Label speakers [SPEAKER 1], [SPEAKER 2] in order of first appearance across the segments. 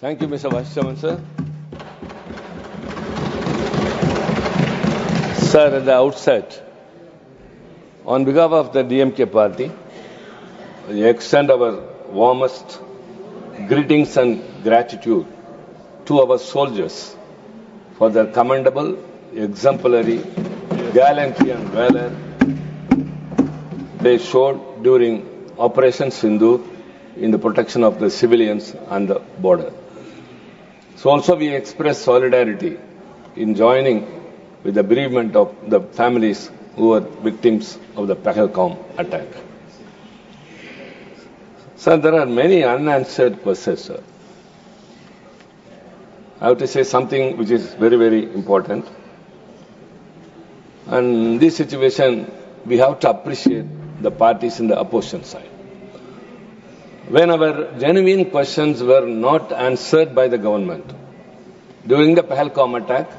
[SPEAKER 1] Thank you, Mr. Vice Chairman, sir. Sir, at the outset, on behalf of the DMK party, we extend our warmest greetings and gratitude to our soldiers for their commendable, exemplary gallantry and valor they showed during Operation Sindoor in the protection of the civilians on the border. So also we express solidarity in joining with the bereavement of the families who were victims of the Pahalgam attack. Sir, there are many unanswered questions, sir. I have to say something which is very, very important. And in this situation, we have to appreciate the parties in the opposition side. When our genuine questions were not answered by the government during the Pahalgam attack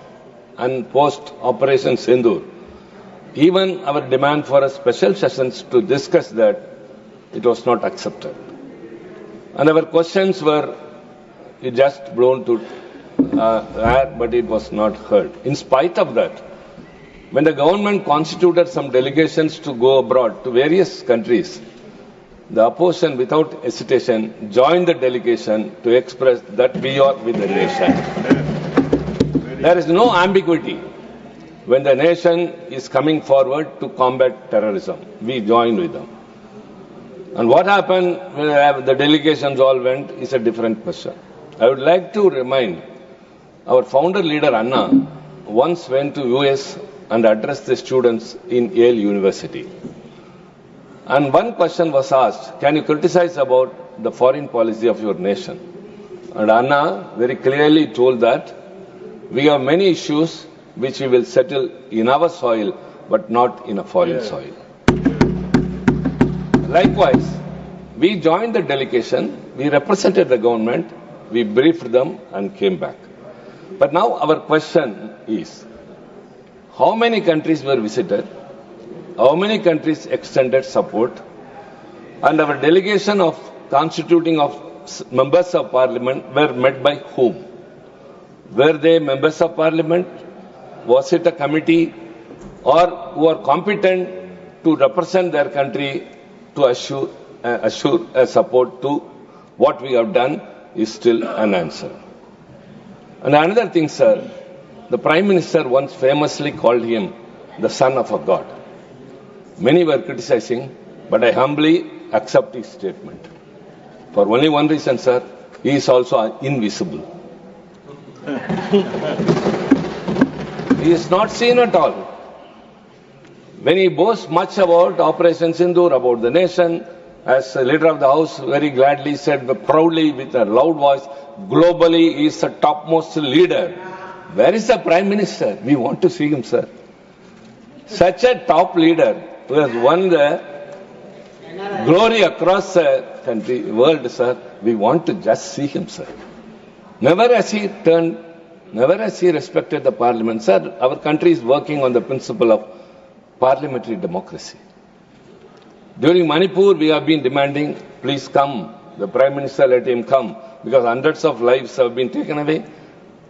[SPEAKER 1] and post-Operation Sindoor, even our demand for a special sessions to discuss that, it was not accepted. And our questions were just blown to air, but it was not heard. In spite of that, when the government constituted some delegations to go abroad to various countries, the opposition, without hesitation, joined the delegation to express that we are with the nation. There is no ambiguity. When the nation is coming forward to combat terrorism, we join with them. And what happened when the delegations all went is a different question. I would like to remind our founder leader Anna once went to US and addressed the students in Yale University. And one question was asked, can you criticize about the foreign policy of your nation? And Anna very clearly told that we have many issues which we will settle in our soil, but not in a foreign soil. Likewise, we joined the delegation, we represented the government, we briefed them and came back. But now our question is, how many countries were visited? How many countries extended support? And our delegation of constituting of members of parliament were met by whom? Were they members of parliament? Was it a committee? Or who are competent to represent their country to assure a support to what we have done is still unanswered. And another thing, sir, the Prime Minister once famously called him the son of a god. Many were criticizing, but I humbly accept his statement. For only one reason, sir, he is also invisible. He is not seen at all. When he boasts much about Operation Sindoor, about the nation, as the leader of the House very gladly said proudly with a loud voice, globally he is the topmost leader. Where is the Prime Minister? We want to see him, sir. Such a top leader who has won the glory across the country, world, sir. We want to just see him, sir. Never has he respected the parliament. Sir, our country is working on the principle of parliamentary democracy. During Manipur, we have been demanding, please come. The Prime Minister, let him come. Because hundreds of lives have been taken away.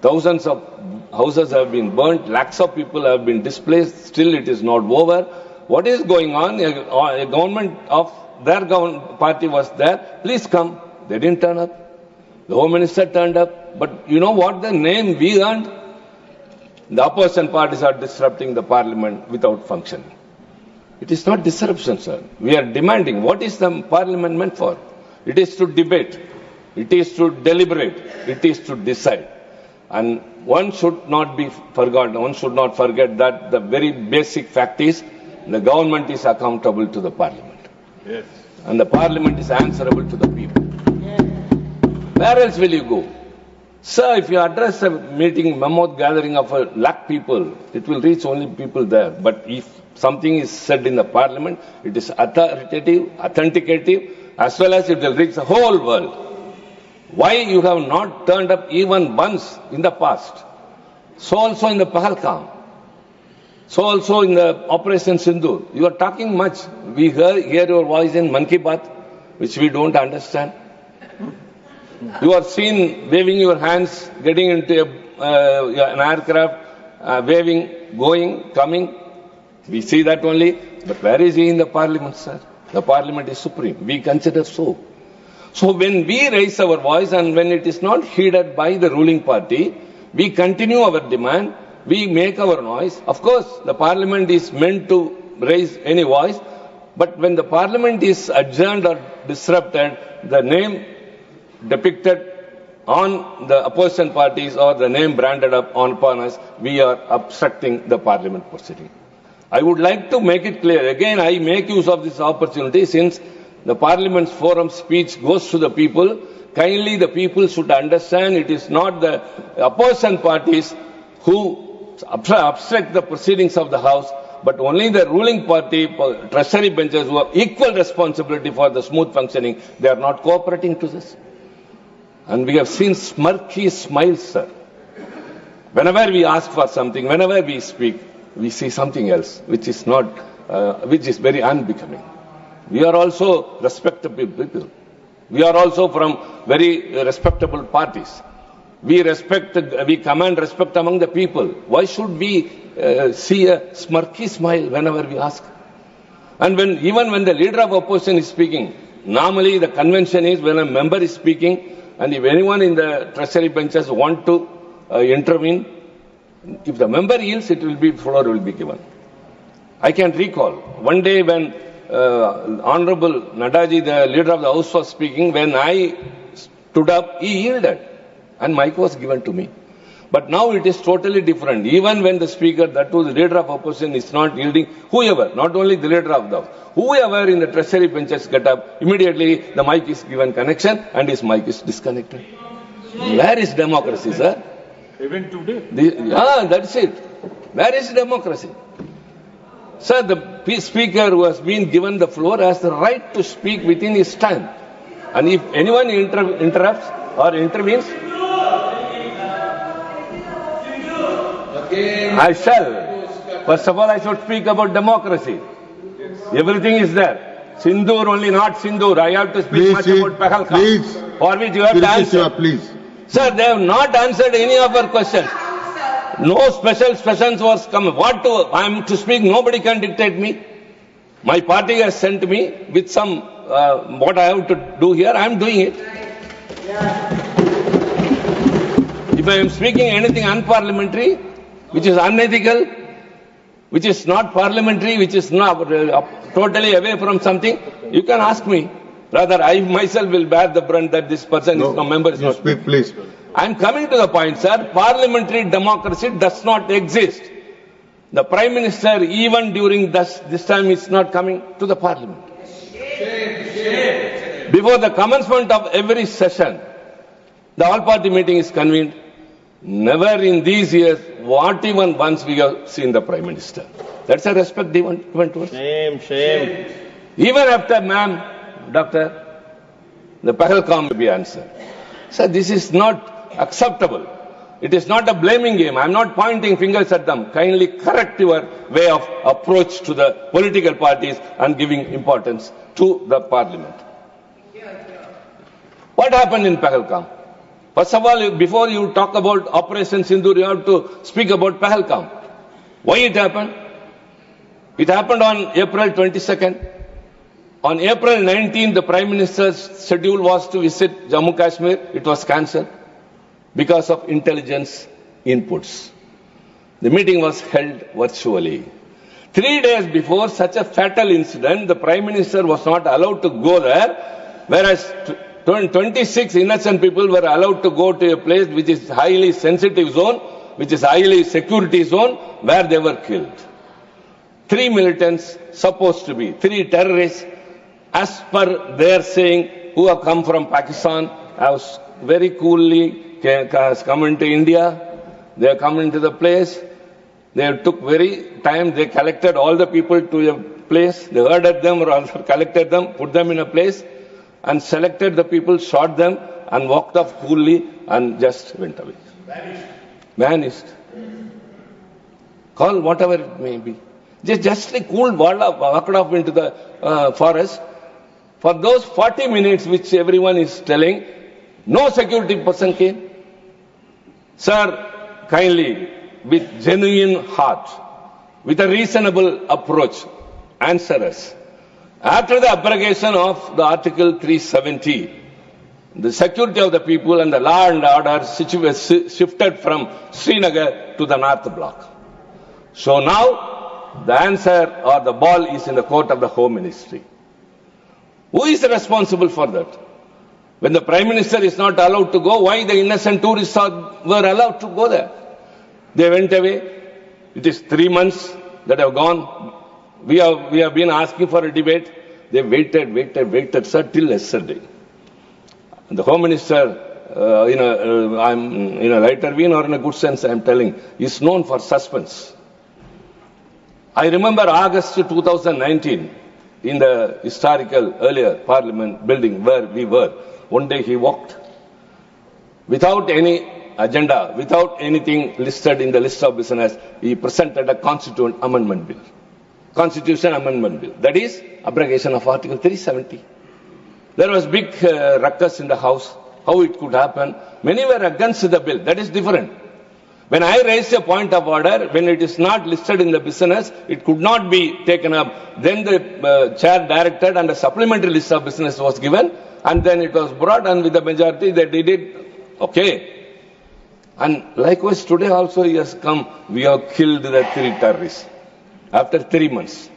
[SPEAKER 1] Thousands of houses have been burnt. Lakhs of people have been displaced. Still, it is not over. What is going on? A government of their party was there. Please come. They didn't turn up. The Home Minister turned up. But you know what the name we earned? The opposition parties are disrupting the parliament without functioning. It is not disruption, sir. We are demanding. What is the parliament meant for? It is to debate. It is to deliberate. It is to decide. And one should not be forgotten. One should not forget that the very basic fact is the government is accountable to the parliament. Yes. And the parliament is answerable to the people. Yes. Where else will you go? Sir, if you address a meeting, mammoth gathering of 100,000 people, it will reach only people there. But if something is said in the parliament, it is authoritative, authenticative, as well as it will reach the whole world. Why you have not turned up even once in the past? So also in the Pahalgam. So also in the Operation Sindoor. You are talking much. We hear your voice in Mann Ki Baat, which we don't understand. You are seen waving your hands, getting into an aircraft, waving, going, coming. We see that only. But where is he in the parliament, sir? The parliament is supreme. We consider so. So when we raise our voice and when it is not heeded by the ruling party, we continue our demand, we make our noise. Of course, the parliament is meant to raise any voice, but when the parliament is adjourned or disrupted, the name depicted on the opposition parties or the name branded upon us, we are obstructing the parliament proceeding. I would like to make it clear, again I make use of this opportunity since the parliament's forum speech goes to the people. Kindly the people should understand it is not the opposition parties who obstruct the proceedings of the House, but only the ruling party, treasury benches who have equal responsibility for the smooth functioning. They are not cooperating to this. And we have seen smirky smiles, sir. Whenever we ask for something, whenever we speak, we see something else, which is not, which is very unbecoming. We are also respectable people. We are also from very respectable parties. We command respect among the people. Why should we see a smirky smile whenever we ask? And even when the leader of opposition is speaking, normally the convention is when a member is speaking, and if anyone in the treasury benches want to intervene, if the member yields, floor will be given. I can recall one day when Honorable Nadaji, the leader of the House, was speaking, when I stood up, he yielded, and mic was given to me. But now it is totally different. Even when the speaker, that was the leader of opposition, is not yielding, whoever, not only the leader of the House, whoever in the treasury benches get up, immediately the mic is given connection and his mic is disconnected. Where is democracy, sir?
[SPEAKER 2] Even today?
[SPEAKER 1] That's it. Where is democracy? Sir, the speaker who has been given the floor has the right to speak within his time. And if anyone interrupts or intervenes, I shall. First of all, I should speak about democracy. Everything is there. Sindoor only, not Sindoor. I have to speak much about Pahalgam.
[SPEAKER 3] Please.
[SPEAKER 1] For which you have to answer.
[SPEAKER 3] Please.
[SPEAKER 1] Sir, they have not answered any of our questions. No special sessions was coming. I am to speak, nobody can dictate me. My party has sent me with some, what I have to do here, I am doing it. If I am speaking anything unparliamentary, which is unethical, which is not parliamentary, which is not totally away from something, you can ask me. Rather, I myself will bear the brunt that this person is no member. Is not
[SPEAKER 3] speak, please.
[SPEAKER 1] I am coming to the point, sir. Parliamentary democracy does not exist. The Prime Minister, even during this time, is not coming to the Parliament. Before the commencement of every session, the all-party meeting is convened. Never in these years, not even once we have seen the Prime Minister. That's a respect given to us.
[SPEAKER 2] Shame.
[SPEAKER 1] Even after, ma'am, doctor, the Pahalgam will be answered. Sir, this is not acceptable. It is not a blaming game. I am not pointing fingers at them. Kindly correct your way of approach to the political parties and giving importance to the Parliament. What happened in Pahalgam? First of all, before you talk about Operation Sindoor, you have to speak about Pahalgam. Why it happened? It happened on April 22nd. On April 19th, the Prime Minister's schedule was to visit Jammu Kashmir. It was cancelled because of intelligence inputs. The meeting was held virtually. 3 days before such a fatal incident, the Prime Minister was not allowed to go there, whereas 26 innocent people were allowed to go to a place which is highly sensitive zone, which is highly security zone, where they were killed. 3 militants, supposed to be 3 terrorists, as per their saying, who have come from Pakistan, have very coolly come into India. They have come into the place. They took very time. They collected all the people to a place. They herded them or also collected them, put them in a place, and selected the people, shot them, and walked off coolly and just went away. Vanished. Call whatever it may be. Just a cool walked off into the forest. For those 40 minutes which everyone is telling, No security person came. Sir, kindly, with genuine heart, with a reasonable approach, answer us. After the abrogation of the Article 370, the security of the people and the law and order shifted from Srinagar to the North Block. So now, the answer or the ball is in the court of the Home Ministry. Who is responsible for that? When the Prime Minister is not allowed to go, why the innocent tourists were allowed to go there? They went away. It is 3 months that have gone. We have been asking for a debate. They waited, sir, till yesterday. And the Home Minister, I'm in a lighter vein or in a good sense, I'm telling, is known for suspense. I remember August 2019, in the historical earlier Parliament building where we were. One day he walked without any agenda, without anything listed in the list of business. He presented a Constitution Amendment Bill. That is abrogation of Article 370. There was big ruckus in the House. How it could happen? Many were against the bill. That is different. When I raised a point of order, when it is not listed in the business, it could not be taken up. Then the chair directed and a supplementary list of business was given, and then it was brought, and with the majority they did it. Okay. And likewise today also he has come. We have killed the 3 terrorists after 3 months.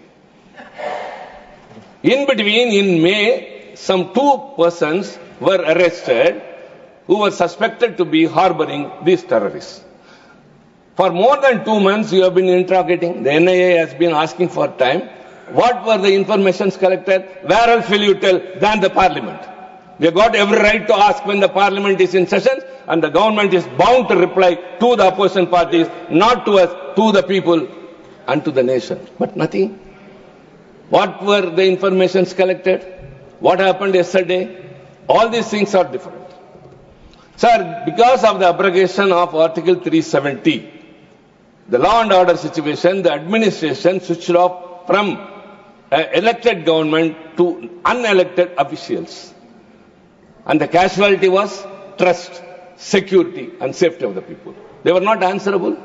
[SPEAKER 1] In between, in May, some 2 persons were arrested who were suspected to be harboring these terrorists. For more than 2 months, you have been interrogating. The NIA has been asking for time. What were the informations collected? Where else will you tell than the Parliament? They got every right to ask when the Parliament is in session, and the government is bound to reply to the opposition parties, not to us, to the people and to the nation. But nothing. What were the informations collected? What happened yesterday? All these things are different. Sir, because of the abrogation of Article 370, the law and order situation, the administration switched off from elected government to unelected officials. And the casualty was trust, security and safety of the people. They were not answerable.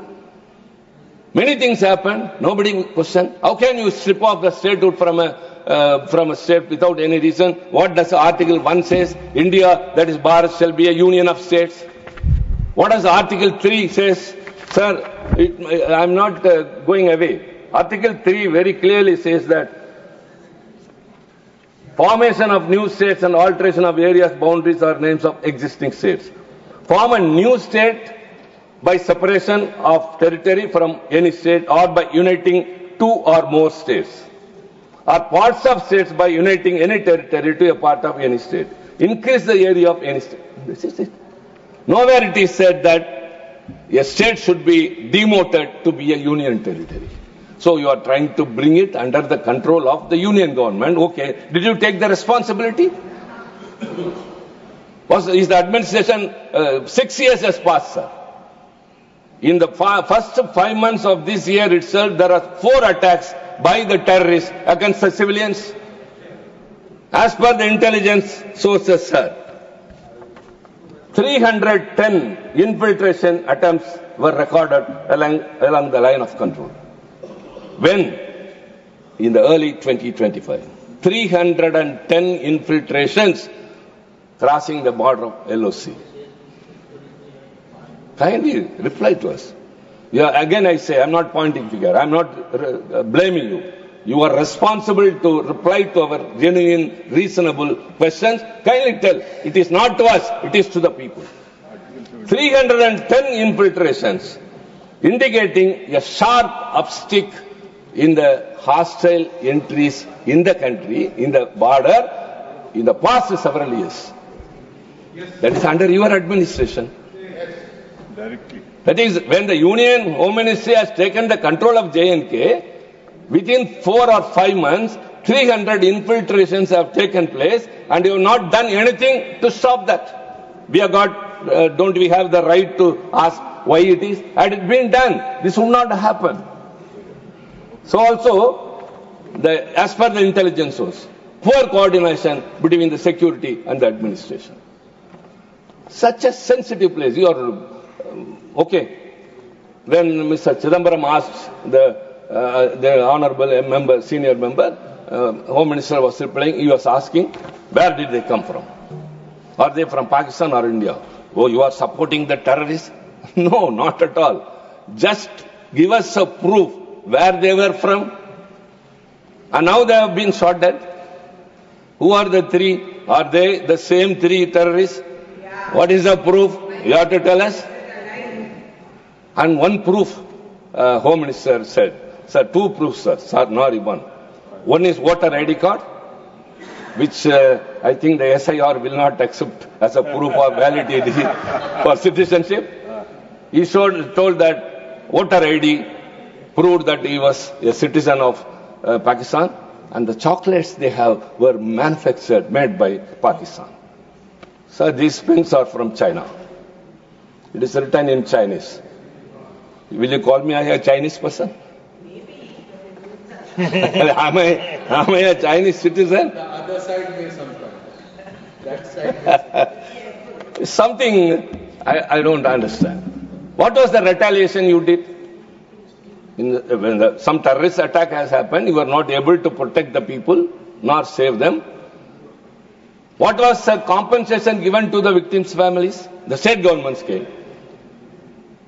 [SPEAKER 1] Many things happened. Nobody questioned. How can you strip off the statehood from a state without any reason? What does Article 1 says? India, that is Bharat, shall be a union of states. What does Article 3 says? Sir, I'm not going away. Article 3 very clearly says that formation of new states and alteration of areas, boundaries or names of existing states. Form a new state by separation of territory from any state or by uniting 2 or more states, or parts of states by uniting any territory to a part of any state. Increase the area of any state. This is it. Nowhere it is said that a state should be demoted to be a union territory. So you are trying to bring it under the control of the union government. Okay. Did you take the responsibility? Is the administration 6 years has passed, sir? In the first 5 months of this year itself, there are 4 attacks by the terrorists against the civilians. As per the intelligence sources, sir, 310 infiltration attempts were recorded along the line of control. When? In the early 2025. 310 infiltrations crossing the border of LOC. Kindly reply to us. Again I say, I'm not pointing finger. I'm not blaming you. You are responsible to reply to our genuine, reasonable questions. Kindly tell. It is not to us. It is to the people. 310 infiltrations, indicating a sharp upstick in the hostile entries in the country, in the border, in the past several years. That is under your administration.
[SPEAKER 2] Directly.
[SPEAKER 1] That is, when the Union Home Ministry has taken the control of J&K, within 4 or 5 months, 300 infiltrations have taken place, and you have not done anything to stop that. We have got, don't we have the right to ask why it is? Had it been done, this would not happen. So also, as per the intelligence source, poor coordination between the security and the administration. Such a sensitive place. You are, okay. When Mr. Chidambaram asked the honorable member, senior member, Home Minister was replying, he was asking, where did they come from? Are they from Pakistan or India? Oh, you are supporting the terrorists? No, not at all. Just give us a proof where they were from. And now they have been shot dead. Who are the three? Are they the same three terrorists? What is the proof? You have to tell us. And one proof, Home Minister said, sir, two proofs, sir, not one. One is voter ID card, which I think the SIR will not accept as a proof of validity for citizenship. He told that voter ID proved that he was a citizen of Pakistan, and the chocolates they have were manufactured, made by Pakistan. So these pins are from China. It is written in Chinese. Will you call me a Chinese person? am I a Chinese citizen?
[SPEAKER 3] The other side may sometimes. That side may
[SPEAKER 1] something I don't understand. What was the retaliation you did? When some terrorist attack has happened, you were not able to protect the people nor save them. What was the compensation given to the victims' families? The state governments gave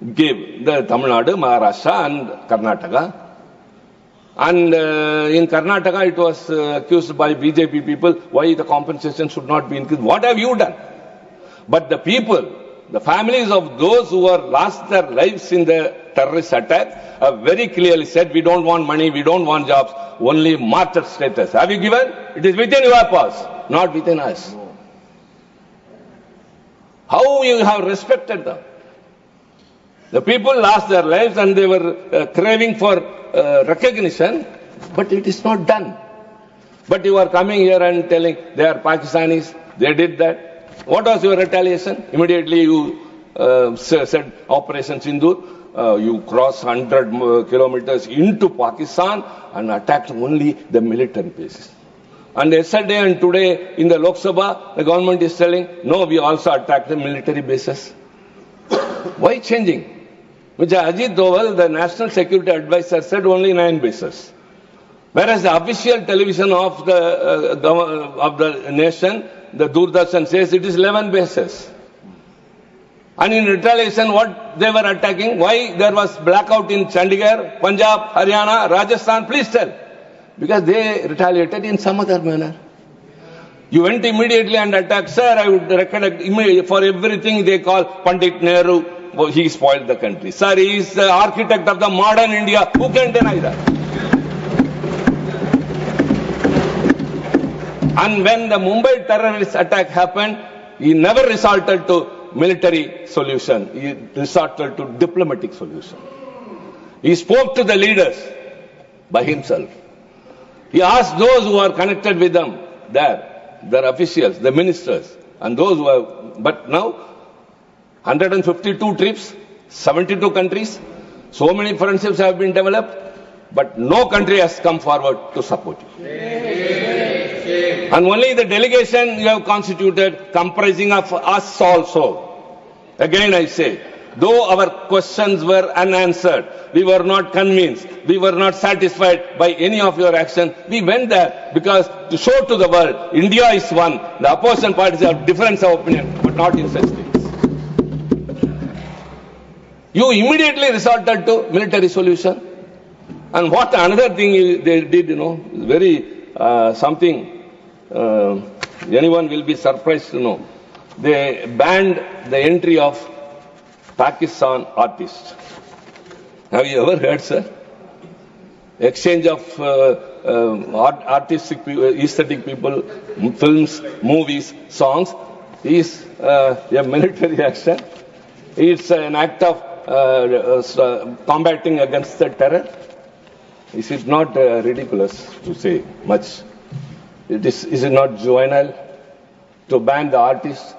[SPEAKER 1] the Tamil Nadu, Maharashtra and Karnataka. And in Karnataka it was accused by BJP people why the compensation should not be increased. What have you done? But the people, the families of those who were lost their lives in the terrorist attack have very clearly said, we don't want money, we don't want jobs, only martyr status. Have you given? It is within your purse, not within us. How you have respected them? The people lost their lives and they were craving for recognition, but it is not done. But you are coming here and telling they are Pakistanis, they did that. What was your retaliation? Immediately you said Operation Sindoor, you crossed 100 kilometers into Pakistan and attacked only the military bases. And yesterday and today in the Lok Sabha, the government is telling, no, we also attacked the military bases. Why changing? Mr. Ajit Doval, the National Security Advisor, said only 9 bases. Whereas the official television of the nation, the Doordarshan, says it is 11 bases. And in retaliation, what they were attacking? Why there was blackout in Chandigarh, Punjab, Haryana, Rajasthan? Please tell. Because they retaliated in some other manner. You went immediately and attacked. Sir, I would recollect for everything they call Pandit Nehru. Oh, he spoiled the country. Sir, he is the architect of the modern India. Who can deny that? And when the Mumbai terrorist attack happened, he never resorted to military solution. He resorted to diplomatic solution. He spoke to the leaders by himself. He asked those who are connected with them there, their officials, the ministers, and those who have, but now 152 trips, 72 countries, so many friendships have been developed, but no country has come forward to support you. And only the delegation you have constituted comprising of us also. Again I say, though our questions were unanswered, we were not convinced, we were not satisfied by any of your action, we went there because to show to the world, India is one, the opposition parties have difference of opinion, but not in such things. You immediately resorted to military solution. And what another thing they did, very something anyone will be surprised to know. They banned the entry of Pakistan artists. Have you ever heard, sir? Exchange of artistic, aesthetic people, films, movies, songs is a military action. It's an act of combating against the terror. Is it not ridiculous to say much? Is it not juvenile to ban the artists?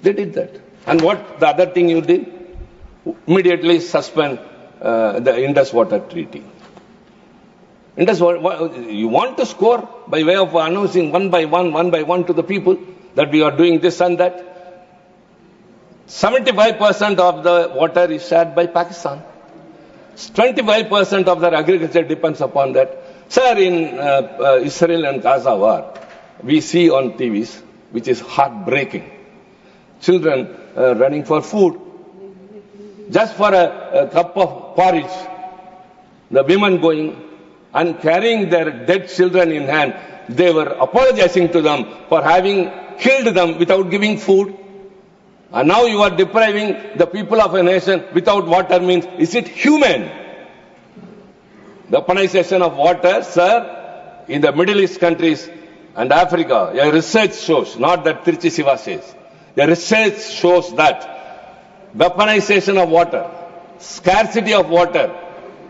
[SPEAKER 1] They did that. And what the other thing you did? Immediately suspend the Indus Water Treaty. You want to score by way of announcing one by one to the people that we are doing this and that. 75% of the water is shared by Pakistan. 25% of their agriculture depends upon that. Sir, in Israel and Gaza war, we see on TVs, which is heartbreaking, children running for food. Just for a cup of porridge, the women going and carrying their dead children in hand, they were apologizing to them for having killed them without giving food. And now you are depriving the people of a nation without water means, is it human? The weaponization of water, sir, in the Middle East countries and Africa, a research shows, not that Tirchi Siva says, the research shows that weaponization of water, scarcity of water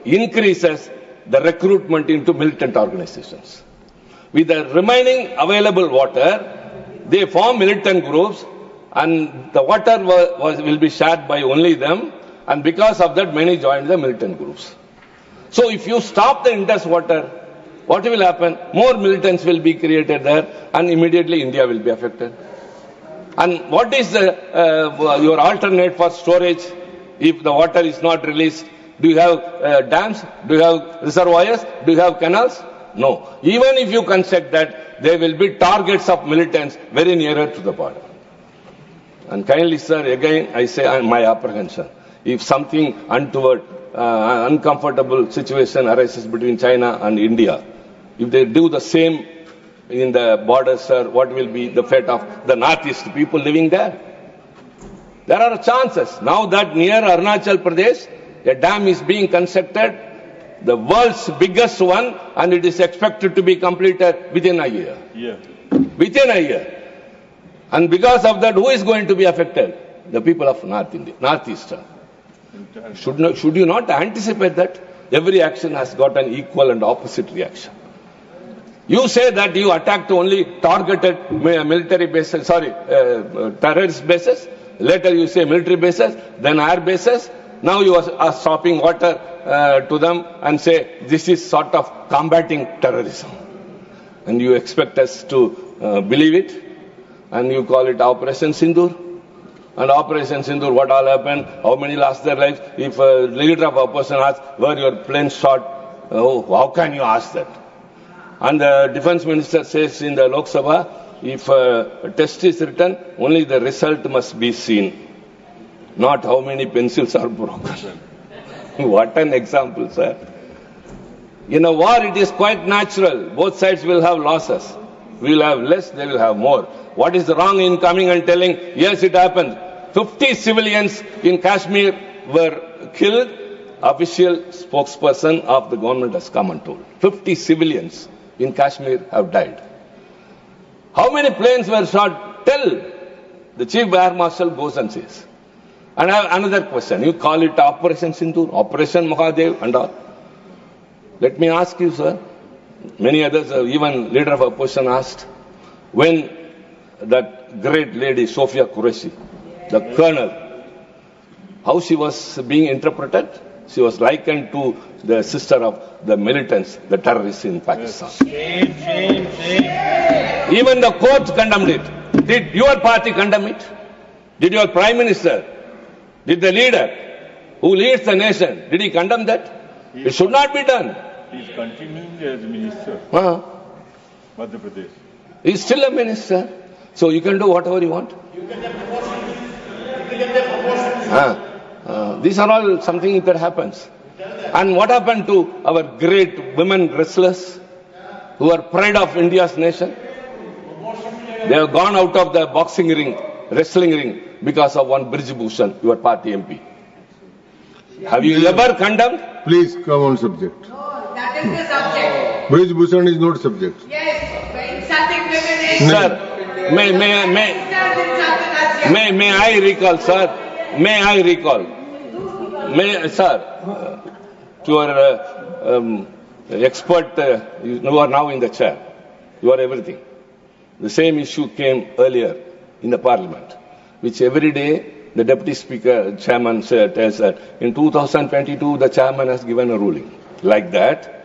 [SPEAKER 1] increases the recruitment into militant organizations. With the remaining available water, they form militant groups and the water will be shared by only them, and because of that many joined the militant groups. So if you stop the Indus water, what will happen? More militants will be created there and immediately India will be affected. And what is your alternate for storage if the water is not released? Do you have dams? Do you have reservoirs? Do you have canals? No. Even if you construct that, there will be targets of militants very nearer to the border. And kindly, sir, again I say my apprehension. If something untoward, uncomfortable situation arises between China and India, if they do the same in the borders, sir, what will be the fate of the Northeast people living there? There are chances. Now that near Arunachal Pradesh, a dam is being constructed, the world's biggest one, and it is expected to be completed within a year.
[SPEAKER 2] Yeah.
[SPEAKER 1] Within a year. And because of that, who is going to be affected? The people of North India, Northeastern. Should you not anticipate that? Every action has got an equal and opposite reaction. You say that you attacked only targeted military bases, terrorist bases. Later you say military bases, then air bases. Now you are stopping water to them and say this is sort of combating terrorism. And you expect us to believe it? And you call it Operation Sindoor? And Operation Sindoor, what all happened? How many lost their lives? If a leader of opposition asks, were your planes shot? Oh, how can you ask that? And the defense minister says in the Lok Sabha, if a test is written, only the result must be seen, not how many pencils are broken. What an example, sir. In a war, it is quite natural. Both sides will have losses. We will have less, they will have more. What is wrong in coming and telling, yes, it happened. 50 civilians in Kashmir were killed. Official spokesperson of the government has come and told. 50 civilians in Kashmir have died. How many planes were shot? Tell. The Chief Air Marshal goes and says. And I have another question. You call it Operation Sindoor, Operation Mahadev and all. Let me ask you, sir. Many others, even leader of opposition asked, when that great lady, Sophia Qureshi, the colonel, how she was being interpreted? She was likened to the sister of the militants, the terrorists in Pakistan.
[SPEAKER 2] Shame.
[SPEAKER 1] Even the court condemned it. Did your party condemn it? Did your prime minister? Did the leader who leads the nation, did he condemn that? It should not be done.
[SPEAKER 2] He is continuing as minister,
[SPEAKER 1] Madhya
[SPEAKER 2] Pradesh.
[SPEAKER 1] He is still a minister. So you can do whatever you want. These are all something that happens. And what happened to our great women wrestlers who are pride of India's nation? They have gone out of the boxing ring, wrestling ring, because of one Brij Bhushan, your party MP. Have you ever condemned?
[SPEAKER 4] Please come on subject.
[SPEAKER 5] No, that is the subject.
[SPEAKER 4] Brij Bhushan is not subject.
[SPEAKER 5] Yes, insulting women is.
[SPEAKER 1] Sir, may I recall, sir? May I recall? Sir, to our expert, you are now in the chair. You are everything. The same issue came earlier in the parliament, which every day the deputy speaker, chairman tells that in 2022 the chairman has given a ruling. Like that,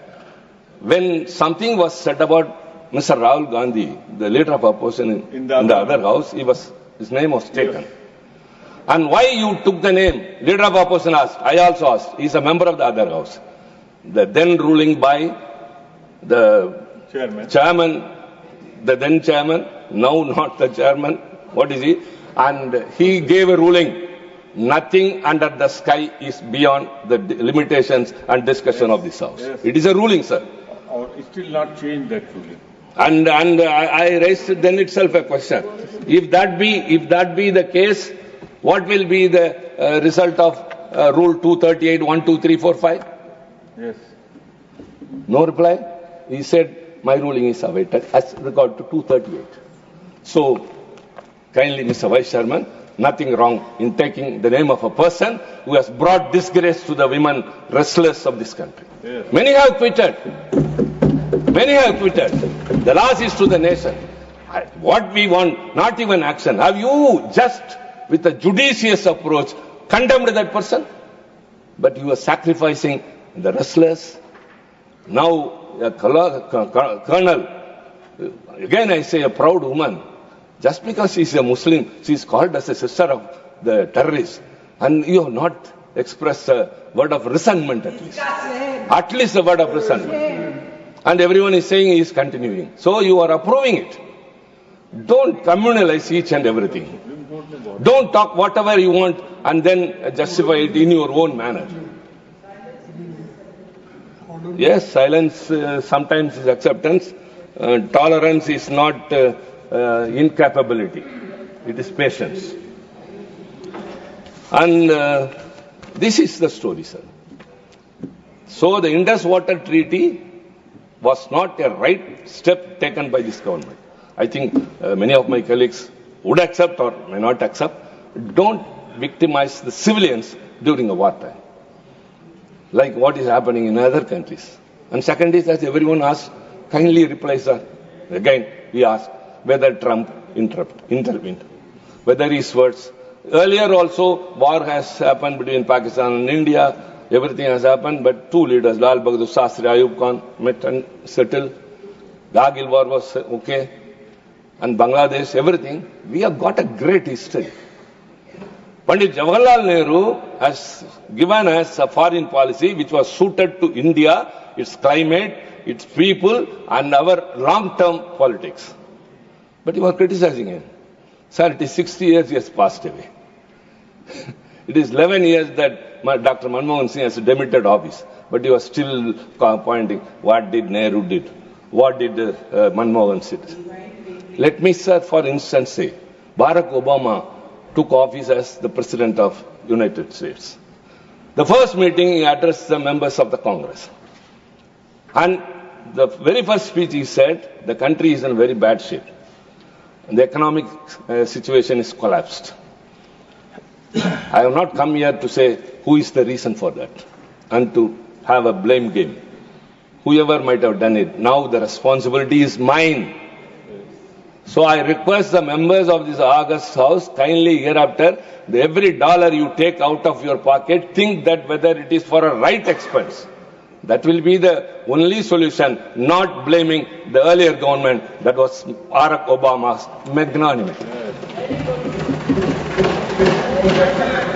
[SPEAKER 1] when something was said about Mr. Rahul Gandhi, the leader of opposition in the other house, his name was taken. And why you took the name? Leader of opposition asked. I also asked. He's a member of the other house. The then ruling by the chairman, the then chairman, now not the chairman. What is he? And he gave a ruling. Nothing under the sky is beyond the limitations and discussion of this house.
[SPEAKER 2] Yes.
[SPEAKER 1] It is a ruling, sir.
[SPEAKER 2] Or still not changed that ruling.
[SPEAKER 1] And I raised then itself a question. If that be the case, what will be the result of Rule 238, 1, 2, 3, 4, 5?
[SPEAKER 2] Yes.
[SPEAKER 1] No reply. He said, my ruling is awaited as regard to 238. So, kindly, Mr. Vice Chairman, nothing wrong in taking the name of a person who has brought disgrace to the women wrestlers of this country.
[SPEAKER 2] Yes.
[SPEAKER 1] Many have quitted. Many have quitted. The loss is to the nation. What we want, not even action. Have you just, with a judicious approach, condemned that person? But you are sacrificing the wrestlers. Now, a colonel, again I say a proud woman, just because she is a Muslim, she is called as a sister of the terrorists. And you have not expressed a word of resentment at least. At least a word of resentment. And everyone is saying he is continuing. So you are approving it. Don't communalize each and everything. Don't talk whatever you want and then justify it in your own manner. Yes, silence sometimes is acceptance. Tolerance is not incapability. It is patience. And this is the story, sir. So the Indus Water Treaty was not a right step taken by this government. I think many of my colleagues would accept or may not accept. Don't victimize the civilians during a wartime, like what is happening in other countries. And second is, as everyone asks, kindly reply, sir. Again, we ask whether Trump intervened, whether his words. Earlier also, war has happened between Pakistan and India. Everything has happened, but two leaders, Lal Bahadur Shastri, Ayub Khan, met and settled. Kargil war was okay. And Bangladesh, everything. We have got a great history. Pandit Jawaharlal Nehru has given us a foreign policy which was suited to India, its climate, its people, and our long-term politics. But you are criticizing him. Sir, it is 60 years he has passed away. It is 11 years that Dr. Manmohan Singh has demitted office. But you are still pointing, what did Nehru did? What did Manmohan Singh? Let me, sir, for instance say, Barack Obama took office as the President of United States. The first meeting he addressed the members of the Congress. And the very first speech he said, the country is in very bad shape. And the economic situation is collapsed. I have not come here to say who is the reason for that and to have a blame game. Whoever might have done it, now the responsibility is mine. So I request the members of this August House, kindly hereafter, every dollar you take out of your pocket, think that whether it is for a right expense. That will be the only solution, not blaming the earlier government that was Barack Obama's magnanimity.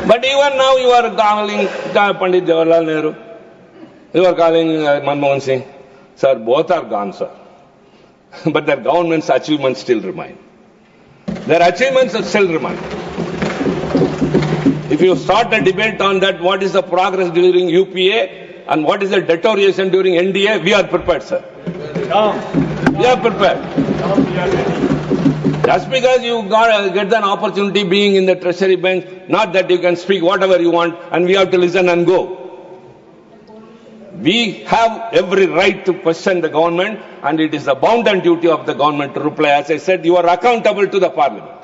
[SPEAKER 1] But even now you are calling Pandit Jawaharlal Nehru, you are calling Manmohan Singh. Sir, both are gone, sir. But their government's achievements still remain. Their achievements still remain. If you start a debate on that, what is the progress during UPA and what is the deterioration during NDA, we are prepared, sir. We are prepared. Just because you get an opportunity being in the treasury bench, not that you can speak whatever you want and we have to listen and go. We have every right to question the government and it is the bounden duty of the government to reply. As I said, you are accountable to the parliament.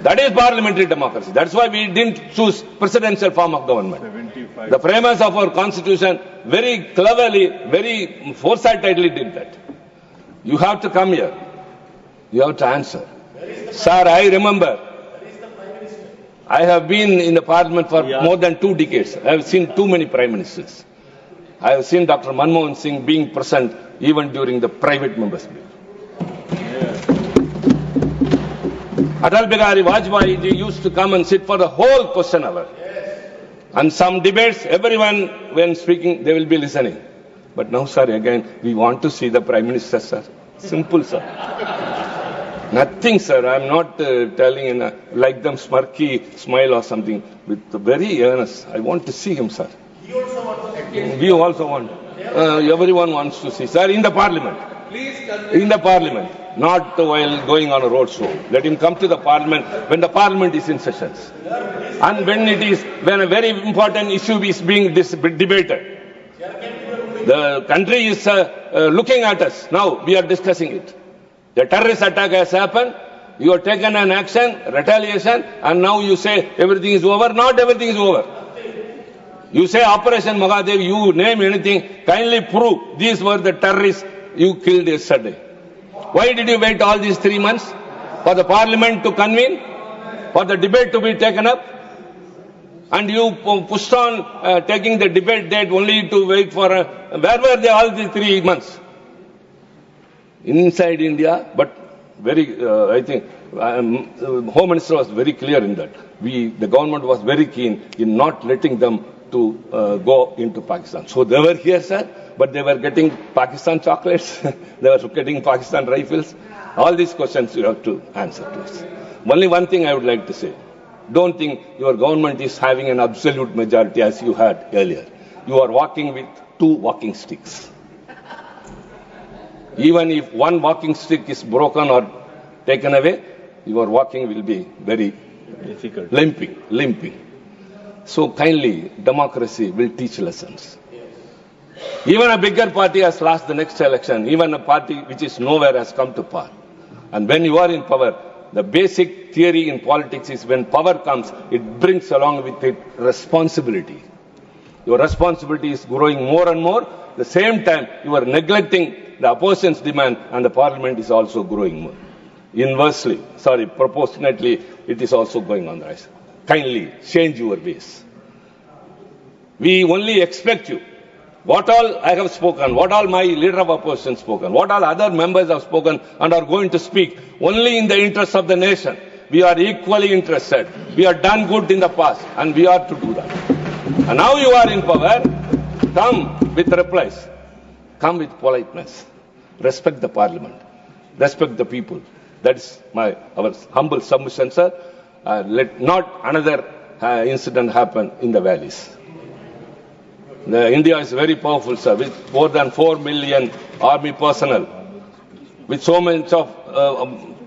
[SPEAKER 1] That is parliamentary democracy. That's why we didn't choose presidential form of government.
[SPEAKER 2] 75.
[SPEAKER 1] The framers of our constitution very cleverly, very foresightedly did that. You have to come here. You have to answer. Sir, I remember, I have been in the parliament for more than 2 decades. I have seen too many prime ministers. I have seen Dr. Manmohan Singh being present even during the private members' meeting. Atal Bihari Vajpayee ji used to come and sit for the whole question hour. And some debates, everyone when speaking, they will be listening. But now, sir, again, we want to see the Prime Minister, sir. Simple, sir. Nothing, sir. I'm not telling in like them smirky smile or something. With very earnest. I want to see him, sir. We also want. Everyone wants to see, sir, in the Parliament. In the Parliament, not while going on a road show. Let him come to the Parliament when the Parliament is in sessions. And when a very important issue is being debated. The country is looking at us. Now we are discussing it. The terrorist attack has happened. You have taken an action, retaliation, and now you say everything is over. Not everything is over. You say Operation Mahadev, you name anything, kindly prove these were the terrorists you killed yesterday. Why did you wait all these 3 months? For the Parliament to convene? For the debate to be taken up? And you pushed on taking the debate date only to wait for where were they all these 3 months? Inside India, but I think Home Minister was very clear in that. The government was very keen in not letting them to go into Pakistan. So they were here, sir, but they were getting Pakistan chocolates, they were getting Pakistan rifles. All these questions you have to answer to us. Only one thing I would like to say. Don't think your government is having an absolute majority as you had earlier. You are walking with 2 walking sticks. Even if one walking stick is broken or taken away, your walking will be very
[SPEAKER 2] difficult,
[SPEAKER 1] limping. So kindly, democracy will teach lessons. Even a bigger party has lost the next election. Even a party which is nowhere has come to power. And when you are in power, the basic theory in politics is when power comes, it brings along with it responsibility. Your responsibility is growing more and more. At the same time, you are neglecting the opposition's demand, and the Parliament is also growing more. Proportionately, it is also going on the rise. Kindly change your ways. We only expect you. What all I have spoken, what all my leader of opposition spoken, what all other members have spoken and are going to speak, only in the interest of the nation. We are equally interested. We have done good in the past, and we are to do that. And now you are in power, come with replies. Come with politeness. Respect the Parliament. Respect the people. That's our humble submission, sir. Let not another incident happen in the valleys. India is very powerful, sir, with more than 4 million army personnel, with so much of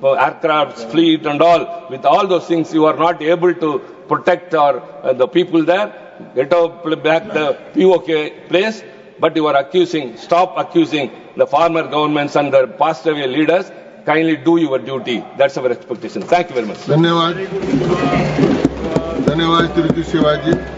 [SPEAKER 1] aircrafts, fleet and all. With all those things, you are not able to protect the people there, get back the POK place, but you are stop accusing the former governments and the past away leaders. Kindly do your duty. That's our expectation. Thank you very much.
[SPEAKER 4] धन्यवाद. धन्यवाद श्री शिवाजी.